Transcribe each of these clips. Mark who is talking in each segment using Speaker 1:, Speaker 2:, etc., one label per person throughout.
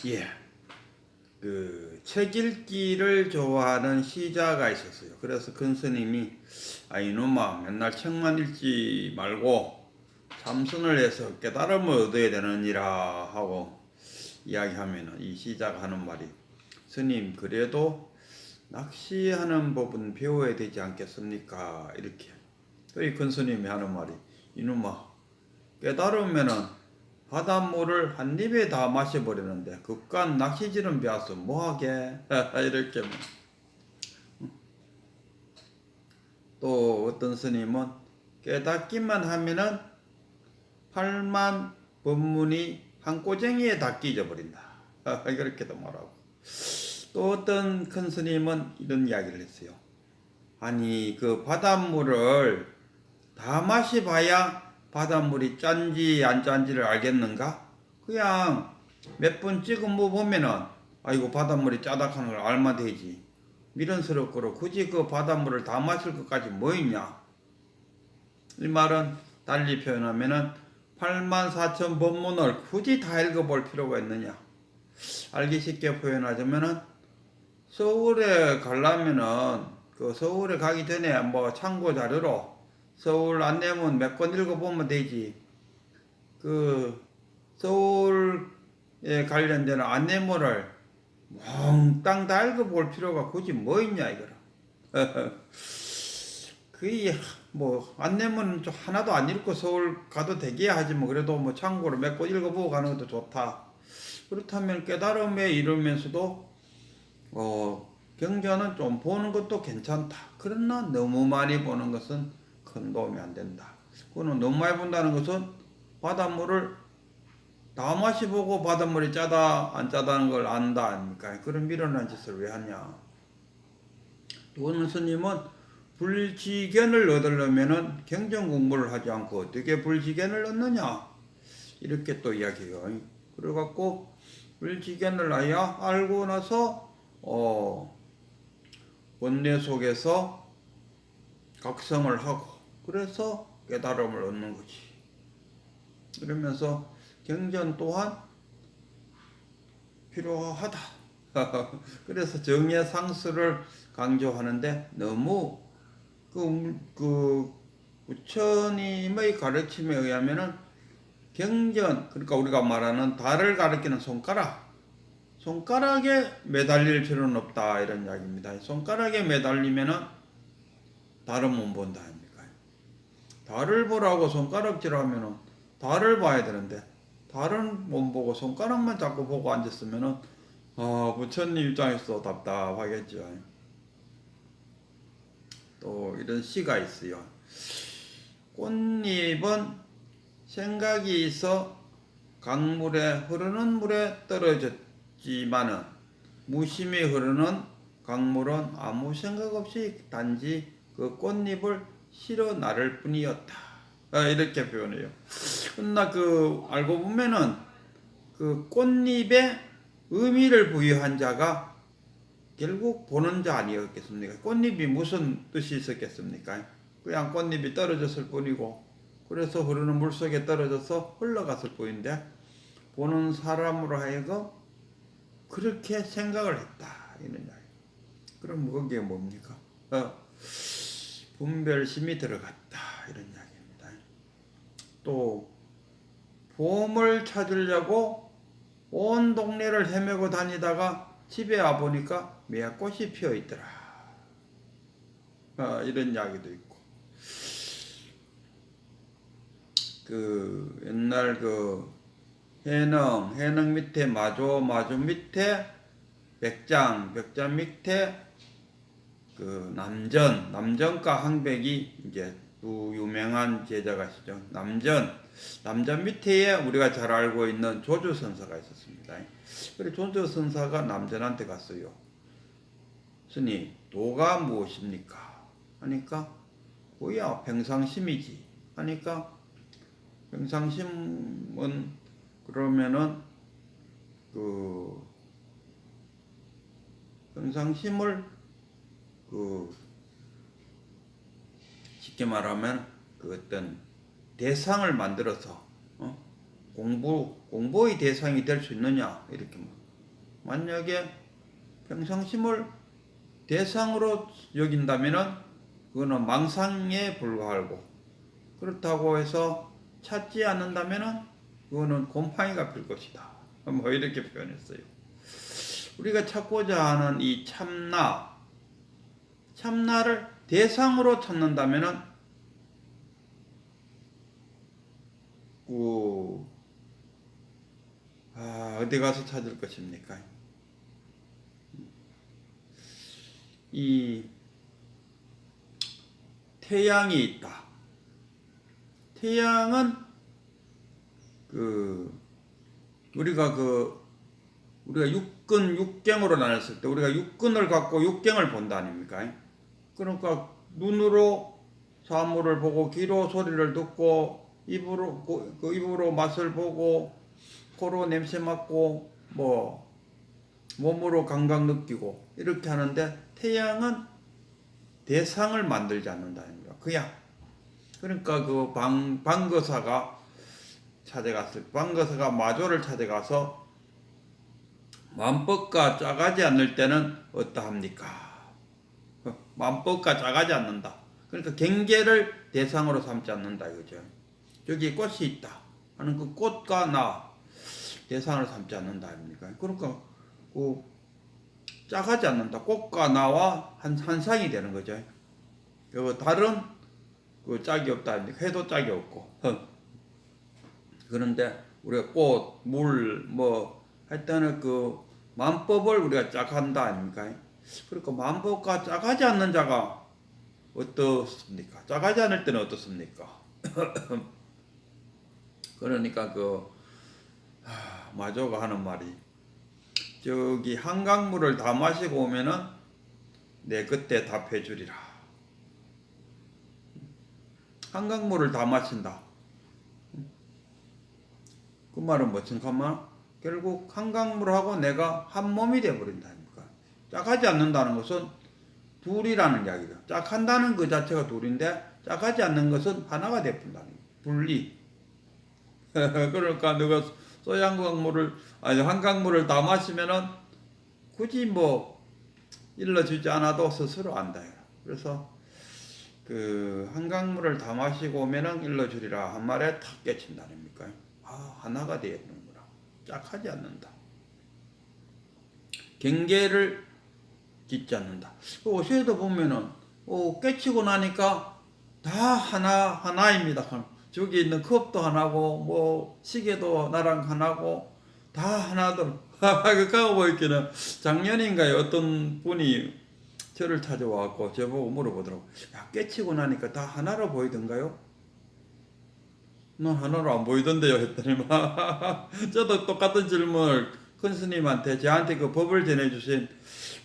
Speaker 1: 예, 책 읽기를 좋아하는 시자가 있었어요. 그래서 큰 스님이 이놈아 맨날 책만 읽지 말고 참선을 해서 깨달음을 얻어야 되느니라 하고 이야기하면 이 시자가 하는 말이, 스님 그래도 낚시하는 법은 배워야 되지 않겠습니까? 이렇게. 또 이 큰 스님이 하는 말이, 이놈아 깨달으면은 바닷물을 한 입에 다 마셔버리는데 그깟 낚시질은 배워서 뭐하게 이렇게. 또 어떤 스님은 깨닫기만 하면은 8만 법문이 한 꼬쟁이에 다 끼져버린다 그렇게도 말하고, 또 어떤 큰 스님은 이런 이야기를 했어요. 아니 그 바닷물을 다 마셔봐야 바닷물이 짠지 안 짠지를 알겠는가? 그냥 몇 번 찍은 뭐 보면은 아이고 바닷물이 짜다 하는 걸 알면 되지. 미련스럽고로 굳이 그 바닷물을 다 마실 것까지 뭐 있냐? 이 말은 달리 표현하면은 84,000 법문을 굳이 다 읽어볼 필요가 있느냐? 알기 쉽게 표현하자면은 서울에 가려면은 그 서울에 가기 전에 뭐 참고 자료로 서울 안내문 몇 권 읽어보면 되지. 그 서울에 관련된 안내문을 몽땅 다 읽어볼 필요가 굳이 뭐 있냐 이거라. 그게 뭐 안내문 하나도 안 읽고 서울 가도 되게 하지 뭐. 그래도 뭐 참고로 몇 권 읽어보고 가는 것도 좋다. 그렇다면 깨달음에 이르면서도 경전은 좀 보는 것도 괜찮다. 그러나 너무 많이 보는 것은 큰 도움이 안 된다. 그거는 너무 많이 본다는 것은 바닷물을 다 마시보고 바닷물이 짜다 안 짜다는 걸 안다 아닙니까? 그런 미련한 짓을 왜 하냐. 또 어느 스님은 불지견을 얻으려면은 경전 공부를 하지 않고 어떻게 불지견을 얻느냐 이렇게 또 이야기해요. 그래갖고 불지견을 알고 나서 원뇌 속에서 각성을 하고 그래서 깨달음을 얻는 거지. 그러면서 경전 또한 필요하다. 그래서 정의 상수를 강조하는데 너무 그 부처님의 가르침에 의하면은 경전, 그러니까 우리가 말하는 달을 가리키는 손가락에 매달릴 필요는 없다 이런 이야기입니다. 손가락에 매달리면은 달은 못 본다 아닙니까? 달을 보라고 손가락질하면은 달을 봐야 되는데 달은 못 보고 손가락만 자꾸 보고 앉았으면은 부처님 입장에서 답답하겠죠. 또 이런 시가 있어요. 꽃잎은 생각이 있어 강물에 흐르는 물에 떨어졌지만은 무심히 흐르는 강물은 아무 생각 없이 단지 그 꽃잎을 실어 나를 뿐이었다. 이렇게 표현해요. 그러나 알고 보면은 그 꽃잎에 의미를 부여한 자가 결국 보는 자 아니었겠습니까? 꽃잎이 무슨 뜻이 있었겠습니까? 그냥 꽃잎이 떨어졌을 뿐이고 그래서 흐르는 물속에 떨어져서 흘러갔을 뿐인데 보는 사람으로 하여금 그렇게 생각을 했다 이런 이야기. 그럼 그게 뭡니까? 분별심이 들어갔다 이런 이야기입니다. 또 보험을 찾으려고 온 동네를 헤매고 다니다가 집에 와보니까 매화꽃이 피어있더라. 이런 이야기도 있고, 옛날 해능 밑에 마조 밑에 백장 밑에 남전과 항백이 이제 두 유명한 제자가시죠. 남전 밑에에 우리가 잘 알고 있는 조주선사가 있었습니다. 그래서 조주선사가 남전한테 갔어요. 스님, 도가 무엇입니까? 하니까 뭐야 평상심이지. 하니까 평상심은 그러면은 평상심을 쉽게 말하면 어떤 대상을 만들어서 공부의 대상이 될 수 있느냐 이렇게 만약에 평상심을 대상으로 여긴다면은 그거는 망상에 불과하고, 그렇다고 해서 찾지 않는다면은 그거는 곰팡이가 필 것이다. 뭐 이렇게 표현했어요. 우리가 찾고자 하는 이 참나를 대상으로 찾는다면은 어디 가서 찾을 것입니까? 이 태양이 있다. 태양은 우리가 육근 육경으로 나눴을 때 우리가 육근을 갖고 육경을 본다 아닙니까? 그러니까 눈으로 사물을 보고, 귀로 소리를 듣고, 입으로 맛을 보고, 코로 냄새 맡고, 몸으로 감각 느끼고 이렇게 하는데, 태양은 대상을 만들지 않는다 아닙니까? 그러니까 방거사가 마조를 찾아가서 만법과 짜가지 않을 때는 어떠합니까? 만법과 짜가지 않는다. 그러니까 경계를 대상으로 삼지 않는다 이거죠. 저기 꽃이 있다 하는 그 꽃과 나 대상으로 삼지 않는다 아닙니까? 그러니까 짜가지 않는다. 꽃과 나와 한 상이 되는 거죠. 다른 짝이 없다 아닙니까? 해도 짝이 없고. 그런데 우리가 꽃, 물, 하여튼 만법을 우리가 짝한다 아닙니까? 그러니까 만법과 짝하지 않는 자가 어떻습니까? 짝하지 않을 때는 어떻습니까? 그러니까 마조가 하는 말이, 저기 한강물을 다 마시고 오면은 내 그때 답해 주리라. 한강물을 다 마신다. 그 말은 뭐지?가만 결국 한강물하고 내가 한 몸이 되어버린다 아닙니까? 짝하지 않는다는 것은 둘이라는 이야기다. 짝한다는 그 자체가 둘인데, 짝하지 않는 것은 하나가 되어버린다는 거예요. 분리. 그러니까 너가 한강물을 다 마시면은 굳이 일러주지 않아도 스스로 안다. 그래서 한강물을 다 마시고 오면은 일러주리라 한 말에 탁 깨친다 아닙니까? 하나가 되었는구나. 짝하지 않는다. 경계를 짓지 않는다. 오시에도 보면은 깨치고 나니까 다 하나입니다. 저기 있는 컵도 하나고, 시계도 나랑 하나고, 다 하나들. 그거 보이기는 작년인가요? 어떤 분이 저를 찾아와갖고 저보고 물어보더라고. 깨치고 나니까 다 하나로 보이던가요? 난 하나로 안 보이던데요 했더니 저도 똑같은 질문을 큰 스님한테, 저한테 그 법을 전해주신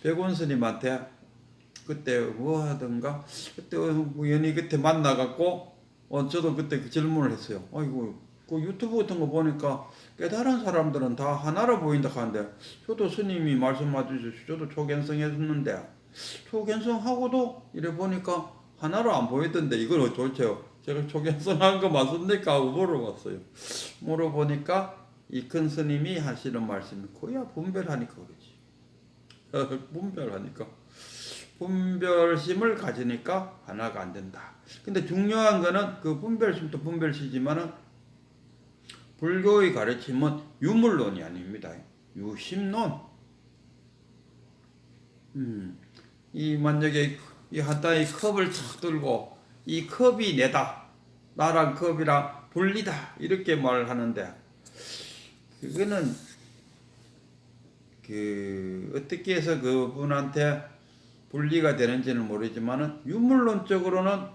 Speaker 1: 백원 스님한테 그때 하던가 그때 우연히 그때 만나갖고 저도 그때 그 질문을 했어요. 아이고 그 유튜브 같은 거 보니까 깨달은 사람들은 다 하나로 보인다 하는데, 저도 스님이 말씀해 주셔서 저도 초견성했는데 초견성하고도 이래 보니까 하나로 안 보이던데 이걸 어쩌죠? 제가 초견성한 거 맞습니까? 하고 물어봤어요. 물어보니까 이 큰 스님이 하시는 말씀이 그야 분별하니까 그러지. 분별하니까. 분별심을 가지니까 하나가 안 된다. 근데 중요한 거는 그 분별심도 분별시지만은 불교의 가르침은 유물론이 아닙니다. 유심론. 만약에 이 한따위 컵을 탁 들고 이 컵이 내다, 나랑 컵이랑 분리다 이렇게 말을 하는데, 그거는 어떻게 해서 그분한테 분리가 되는지는 모르지만은 유물론적으로는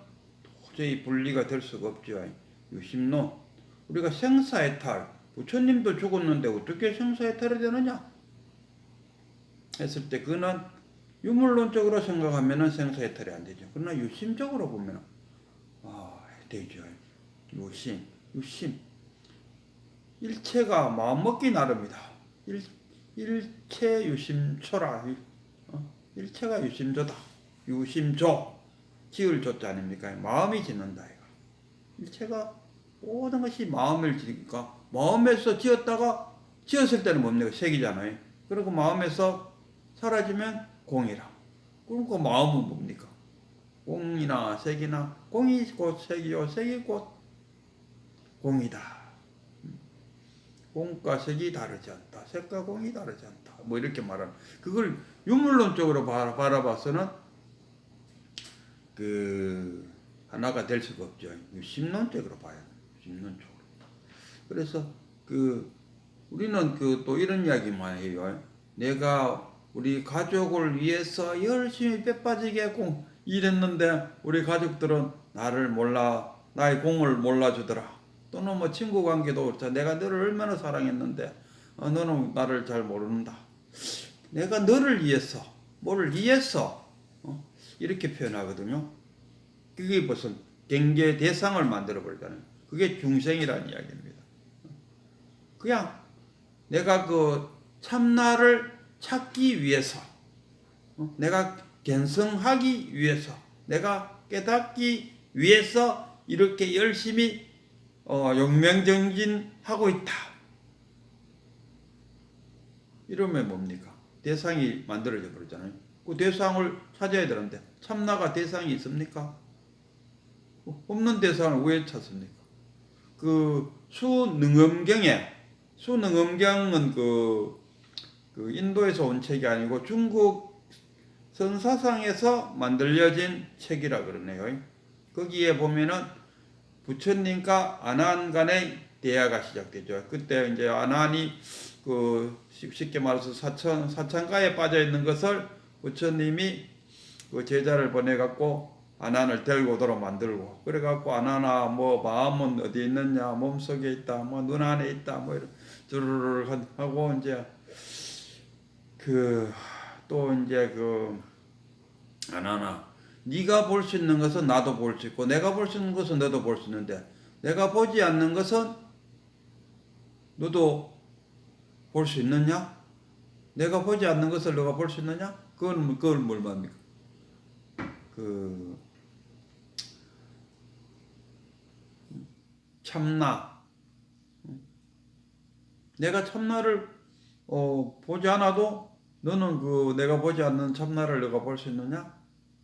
Speaker 1: 도저히 분리가 될 수가 없죠. 유심론. 우리가 생사해탈, 부처님도 죽었는데 어떻게 생사해탈이 되느냐 했을 때, 그는 유물론적으로 생각하면은 생사해탈이 안 되죠. 그러나 유심적으로 보면 되죠. 유심. 일체가 마음먹기 나름이다. 일체 유심초라. 일체가 유심조다. 유심조. 지을 조자 아닙니까? 마음이 짓는다. 일체가 모든 것이 마음을 지니까, 마음에서 지었을 때는 뭡니까? 색이잖아요. 그리고 마음에서 사라지면 공이라. 그럼 그 마음은 뭡니까? 공이나 색이나 공이 곧 색이요 색이 곧 공이다. 공과 색이 다르지 않다. 색과 공이 다르지 않다. 뭐 이렇게 말하는. 그걸 유물론적으로 바라봐서는 그 하나가 될 수가 없죠. 심론적으로 봐야 돼요. 심론적으로. 그래서 그 우리는 그 또 이런 이야기만 해요. 내가 우리 가족을 위해서 열심히 빼빠지게 일했는데 우리 가족들은 나를 몰라, 나의 공을 몰라주더라. 또는 뭐 친구 관계도 그렇죠. 내가 너를 얼마나 사랑했는데 너는 나를 잘 모른다. 내가 너를 위해서, 뭐를 위해서 이렇게 표현하거든요. 그게 무슨 경계 대상을 만들어버리다는 그게 중생이라는 이야기입니다. 그냥 내가 그 참나를 찾기 위해서, 내가 견성하기 위해서, 내가 깨닫기 위해서 이렇게 열심히 용맹정진하고 있다. 이러면 뭡니까? 대상이 만들어져 버리잖아요. 그 대상을 찾아야 되는데 참나가 대상이 있습니까? 없는 대상을 왜 찾습니까? 그 수능엄경은 그 인도에서 온 책이 아니고 중국 선사상에서 만들어진 책이라 그러네요. 거기에 보면은 부처님과 아난 간의 대화가 시작되죠. 그때 이제 아난이 그 쉽게 말해서 사창가에 빠져 있는 것을 부처님이 그 제자를 보내 갖고 아난을 데리고 오도록 만들고, 그래 갖고 아난아 뭐 마음은 어디 있느냐, 몸 속에 있다, 뭐 눈 안에 있다, 뭐 이런 주르르 하고 이제 그 또 이제 그 아나나 네가 볼 수 있는 것은 나도 볼 수 있고 내가 볼 수 있는 것은 너도 볼 수 있는데 내가 보지 않는 것은 너도 볼 수 있느냐? 내가 보지 않는 것을 너가 볼 수 있느냐? 그걸 뭘 말합니까? 그 참나. 내가 참나를 보지 않아도 너는 그 내가 보지 않는 참나를 너가 볼 수 있느냐?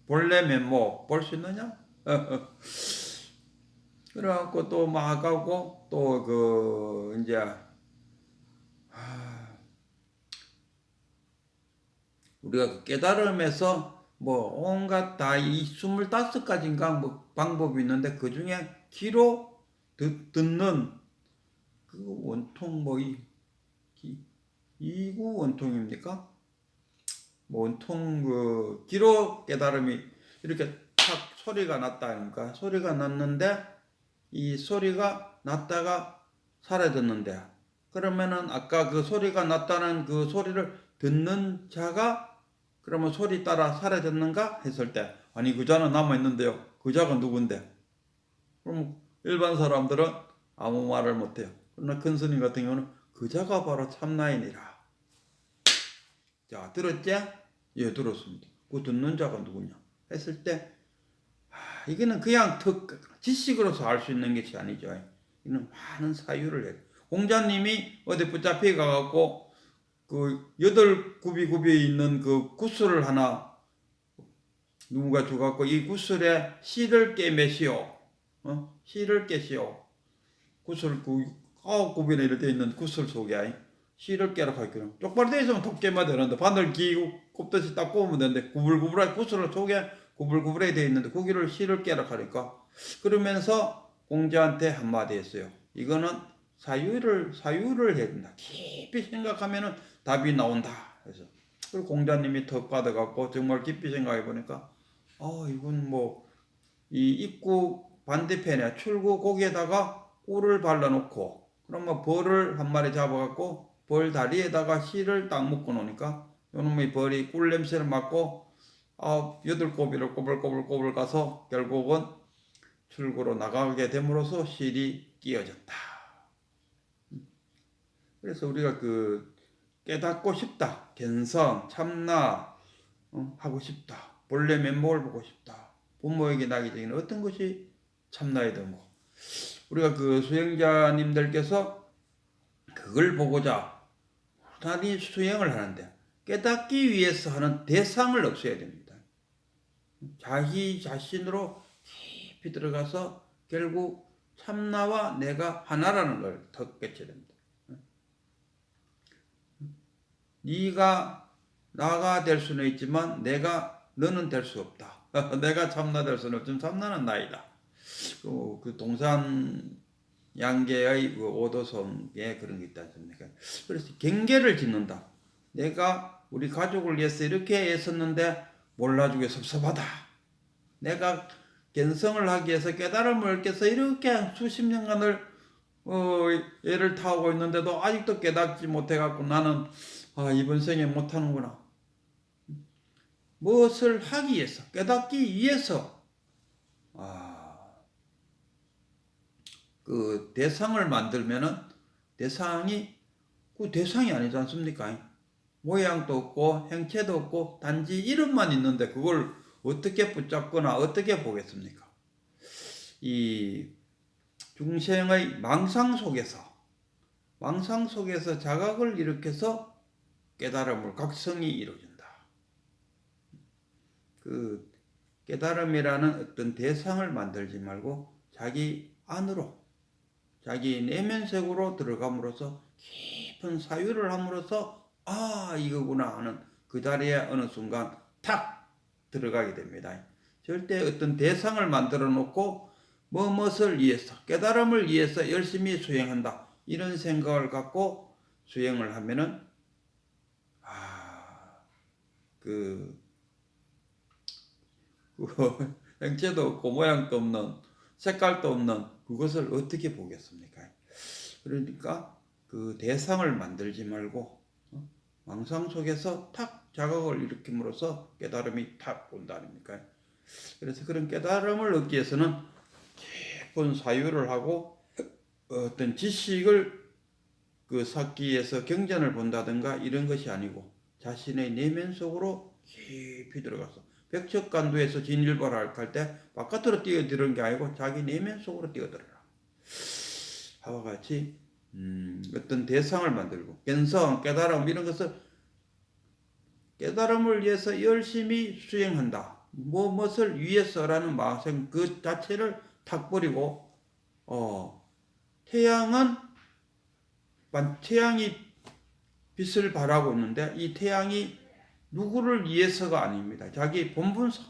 Speaker 1: 볼래면 뭐 볼 수 있느냐? 그래갖고 또 막 하고 또 그 이제 우리가 그 깨달음에서 뭐 온갖 다 이 25가지인가 뭐 방법이 있는데 그 중에 귀로 듣는 그 원통 뭐 이구 원통입니까? 뭐 원통 그 귀로 깨달음이 이렇게 탁 소리가 났다니까. 소리가 났는데 이 소리가 났다가 사라졌는데 그러면은 아까 그 소리가 났다는 그 소리를 듣는 자가 그러면 소리 따라 사라졌는가 했을 때 아니 그 자는 남아있는데요. 그 자가 누군데? 그럼 일반 사람들은 아무 말을 못해요. 그러나 큰 스님 같은 경우는 그 자가 바로 참나이니라. 자, 들었지? 예, 들었습니다. 그 듣는 자가 누구냐 했을 때 이거는 그냥 지식으로서 알 수 있는 것이 아니죠. 이는 많은 사유를 해요. 공자님이 어디 붙잡혀 가갖고 그 8굽이 있는 그 구슬을 하나 누군가 줘갖고 이 구슬에 실을 깨매시오. 실을 깨시오. 구슬 9굽이나 이렇게 돼 있는 구슬 속에 실을 깨라고 할게요. 쪽발 돼 있으면 톡 깨면 되는데 바늘 기고 꼽듯이 딱 꼽으면 되는데 구불구불하게 구슬을 속에 구불구불하게 돼 있는데 거기를 실을 깨라고 하니까 그러면서 공자한테 한마디 했어요. 이거는 사유를 해야 된다. 깊이 생각하면은 답이 나온다. 그래서 그리고 공자님이 턱 받아갖고 정말 깊이 생각해 보니까 이건 뭐 이 입구 반대편에 출구 거기에다가 꿀을 발라놓고 그러면 벌을 한 마리 잡아갖고 벌 다리에다가 실을 딱 묶어 놓으니까 요놈의 벌이 꿀 냄새를 맡고 8곱이를 꼬불꼬불 가서 결국은 출구로 나가게 됨으로써 실이 끼어졌다. 그래서 우리가 그 깨닫고 싶다, 견성, 참나 하고 싶다, 본래 면목을 보고 싶다, 부모에게 나기 전에 어떤 것이 참나의 덤고 우리가 그 수행자님들께서 그걸 보고자 단위 수행을 하는데 깨닫기 위해서 하는 대상을 없애야 됩니다. 자기 자신으로 깊이 들어가서 결국 참나와 내가 하나라는 걸 더 깨쳐야 됩니다. 네가 나가 될 수는 있지만 너는 될 수 없다. 내가 참나 될 수는 없지만 참나는 나이다. 그 동산 양계의 그 오도성에 그런 게 있지 않습니까? 그래서 경계를 짓는다. 내가 우리 가족을 위해서 이렇게 애썼는데 몰라주게 섭섭하다. 내가 견성을 하기 위해서 깨달음을 얻기 위해서 이렇게 수십 년간을 애를 타고 있는데도 아직도 깨닫지 못해갖고 나는 이번 생에 못하는구나. 무엇을 하기 위해서, 깨닫기 위해서 그 대상을 만들면은 대상이 그 대상이 아니지 않습니까? 모양도 없고 행체도 없고 단지 이름만 있는데 그걸 어떻게 붙잡거나 어떻게 보겠습니까? 이 중생의 망상 속에서 자각을 일으켜서 깨달음을 각성이 이루어진다. 그 깨달음이라는 어떤 대상을 만들지 말고 자기 안으로 자기 내면색으로 들어감으로써 깊은 사유를 함으로써 이거구나 하는 그 자리에 어느 순간 탁 들어가게 됩니다. 절대 어떤 대상을 만들어 놓고 무엇을 위해서 깨달음을 위해서 열심히 수행한다 이런 생각을 갖고 수행을 하면은 그 형체도 없고 모양도 없는 색깔도 없는 그것을 어떻게 보겠습니까? 그러니까 그 대상을 만들지 말고 망상 속에서 탁 자각을 일으킴으로써 깨달음이 탁 온다 아닙니까? 그래서 그런 깨달음을 얻기 위해서는 깊은 사유를 하고 어떤 지식을 쌓기 위해서 경전을 본다든가 이런 것이 아니고 자신의 내면 속으로 깊이 들어가서 백척간두에서 진일보를 할 때 바깥으로 뛰어들은 게 아니고 자기 내면 속으로 뛰어들어라. 하와 같이 어떤 대상을 만들고 견성, 깨달음 이런 것을 깨달음을 위해서 열심히 수행한다. 무엇을 위해서라는 마음 그 자체를 탁 버리고 태양이 빛을 발하고 있는데 이 태양이 누구를 위해서가 아닙니다. 자기 본분사,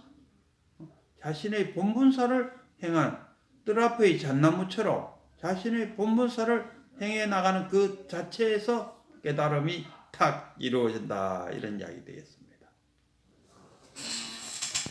Speaker 1: 자신의 본분사를 행한 뜰 앞의 잣나무처럼 자신의 본분사를 행해 나가는 그 자체에서 깨달음이 탁 이루어진다 이런 이야기 되겠습니다.